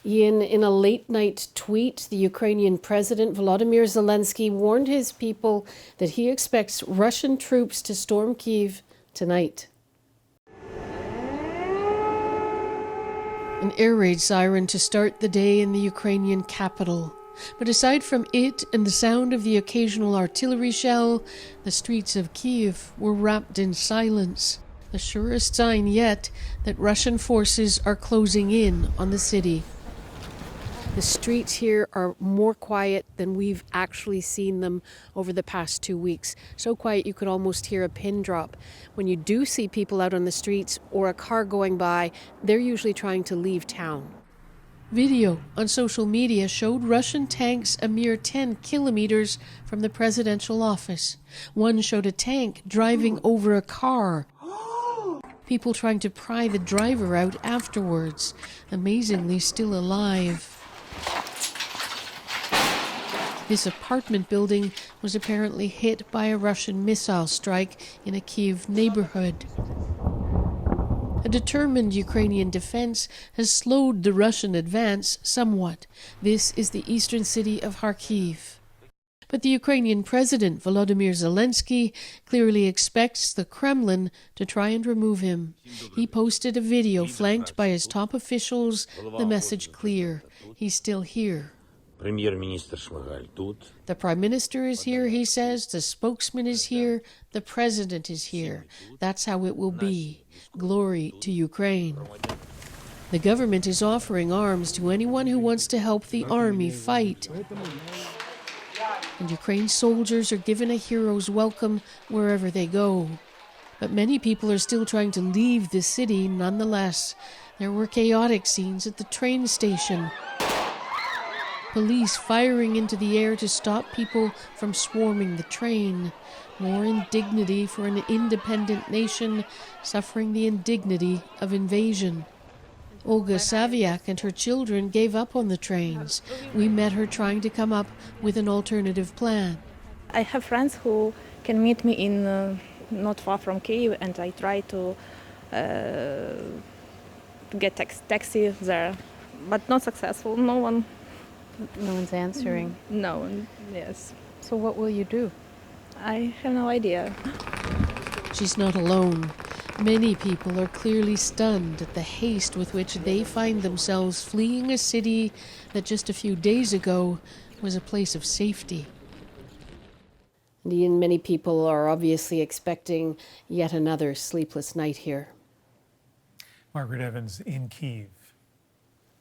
Ian, in a late-night tweet, the Ukrainian President Vlodomir Zelensky warned his people that he expects Russian troops to storm Kyiv tonight. An air raid siren to start the day in the Ukrainian capital. But aside from it and the sound of the occasional artillery shell, the streets of Kyiv were wrapped in silence, the surest sign yet that Russian forces are closing in on the city. The streets here are more quiet than we've actually seen them over the past 2 weeks. So quiet you could almost hear a pin drop. When you do see people out on the streets or a car going by, they're usually trying to leave town. Video on social media showed Russian tanks a mere 10 kilometers from the presidential office. One showed a tank driving over a car. People trying to pry the driver out afterwards, amazingly still alive. This apartment building was apparently hit by a Russian missile strike in a Kyiv neighborhood. A determined Ukrainian defense has slowed the Russian advance somewhat. This is the eastern city of Kharkiv. But the Ukrainian President Vlodomir Zelensky clearly expects the Kremlin to try and remove him. He posted a video flanked by his top officials, the message clear: he's still here. The Prime Minister is here, he says, the spokesman is here, the President is here. That's how it will be. Glory to Ukraine. The government is offering arms to anyone who wants to help the army fight. And Ukraine's soldiers are given a hero's welcome wherever they go. But many people are still trying to leave the city nonetheless. There were chaotic scenes at the train station. Police firing into the air to stop people from swarming the train. More indignity for an independent nation suffering the indignity of invasion. Olga Saviak and her children gave up on the trains. We met her trying to come up with an alternative plan. I have friends who can meet me in not far from Kyiv, and I try to get taxi there, but not successful. No one's answering. No one, yes. So what will you do? I have no idea. She's not alone. Many people are clearly stunned at the haste with which they find themselves fleeing a city that just a few days ago was a place of safety. And many people are obviously expecting yet another sleepless night here. Margaret Evans in Kyiv.